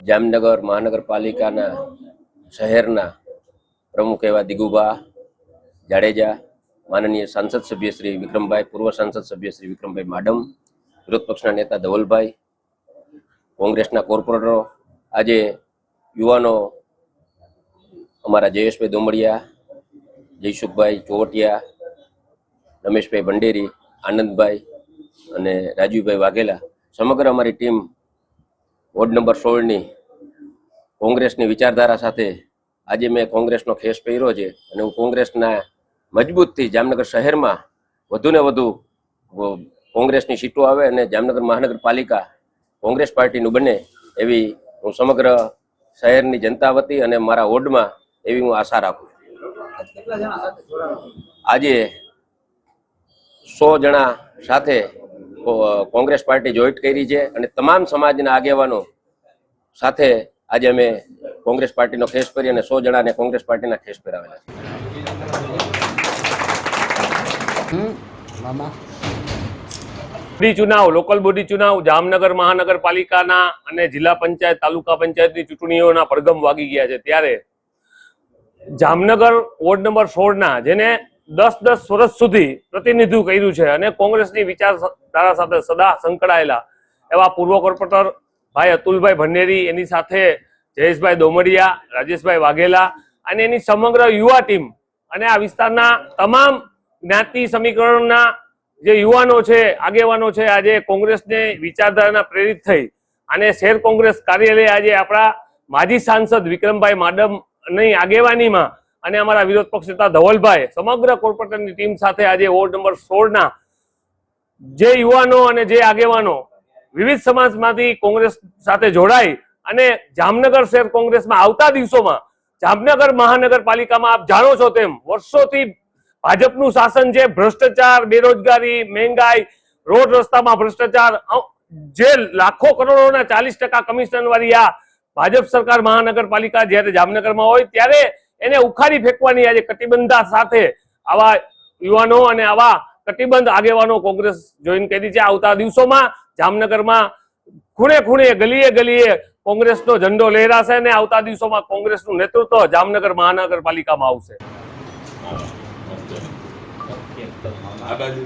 જામનગર મહાનગરપાલિકાના શહેરના પ્રમુખ એવા દિગુભા જાડેજા, માનનીય સાંસદ સભ્ય શ્રી વિક્રમભાઈ, પૂર્વ સાંસદ સભ્ય શ્રી વિક્રમભાઈ માડમ, વિરોધ પક્ષના નેતા ધવલભાઈ, કોંગ્રેસના કોર્પોરેટરો, આજે યુવાનો અમારા જયેશભાઈ દોમડિયા, જયસુખભાઈ ચોવટિયા, રમેશભાઈ ભંડેરી, આનંદભાઈ અને રાજુભાઈ વાઘેલા, સમગ્ર અમારી ટીમ વોર્ડ નંબર 16ની કોંગ્રેસની વિચારધારા સાથે આજે મેં કોંગ્રેસનો ખેસ પહેર્યો છે અને હું કોંગ્રેસના મજબૂતથી જામનગર શહેરમાં વધુને વધુ કોંગ્રેસની સીટો આવે અને જામનગર મહાનગરપાલિકા કોંગ્રેસ પાર્ટીનું બને એવી હું સમગ્ર શહેરની જનતા વતી અને મારા વોર્ડમાં એવી હું આશા રાખું છું. આજે 100 જણા સાથે કોંગ્રેસ પાર્ટી જોઈન્ટ કરી છે અને તમામ સમાજના આગેવાનો સાથે આજે અમે કોંગ્રેસ પાર્ટીનો ખેસ પહેરી અને 100 જણાને કોંગ્રેસ પાર્ટીના ખેસ પહેરાવેલા છે. ચુનાવ, લોકલ બોડી ચુનાવ, જામનગર મહાનગરપાલિકાના અને જિલ્લા પંચાયત, તાલુકા પંચાયતની ચૂંટણીઓના પડઘમ વાગી ગયા છે. ત્યારે જામનગર વોર્ડ નંબર 16ના જેને 10 વર્ષ સુધી પ્રતિનિધિત્વ કર્યું છે અને કોંગ્રેસની વિચારધારા સાથે સદા સંકળાયેલા એવા પૂર્વ કોર્પોરેટર ભાઈ અતુલભાઈ ભંડેરી, એની સાથે જયેશભાઈ દોમડિયા, રાજેશભાઈ વાઘેલા અને એની સમગ્ર યુવા ટીમ અને આ વિસ્તારના તમામ જ્ઞાતિ સમીકરણના જે યુવાનો છે, આગેવાનો છે, આજે કોંગ્રેસને વિચારધારાના પ્રેરિત થઈ અને શહેર કોંગ્રેસ કાર્યાલય આજે આપણા માજી સાંસદ વિક્રમભાઈ માડમની આગેવાનીમાં અને અમારા વિરોધ પક્ષ નેતા ધવલભાઈ, સમગ્ર કોર્પોરેટરની ટીમ સાથે આજે વોર્ડ નંબર 16ના જે યુવાનો અને જે આગેવાનો વિવિધ સમાજમાંથી કોંગ્રેસ સાથે જોડાઈ અને જામનગર શહેર કોંગ્રેસમાં આવતા દિવસોમાં જામનગર મહાનગરપાલિકામાં આપ જાણો છો તેમ વર્ષોથી ભાજપનું શાસન છે, ભ્રષ્ટાચાર, બેરોજગારી, મહેંગાઈ, રોડ રસ્તામાં ભ્રષ્ટાચાર, જે લાખો કરોડોના 40% કમિશન વાળી આ ભાજપ સરકાર મહાનગરપાલિકા જ્યારે જામનગરમાં હોય ત્યારે એને ઉખાડી ફેંકવાની આજે કટિબદ્ધતા સાથે આવા યુવાનો અને આવા કટિબદ્ધ આગેવાનો કોંગ્રેસ જોઈન કરી છે. આવતા દિવસોમાં જામનગરમાં ખૂણે ખૂણે, ગલીએ ગલીએ કોંગ્રેસનો ઝંડો લહેરાશે અને આવતા દિવસોમાં કોંગ્રેસનું નેતૃત્વ જામનગર મહાનગરપાલિકામાં આવશે. આ બાજુ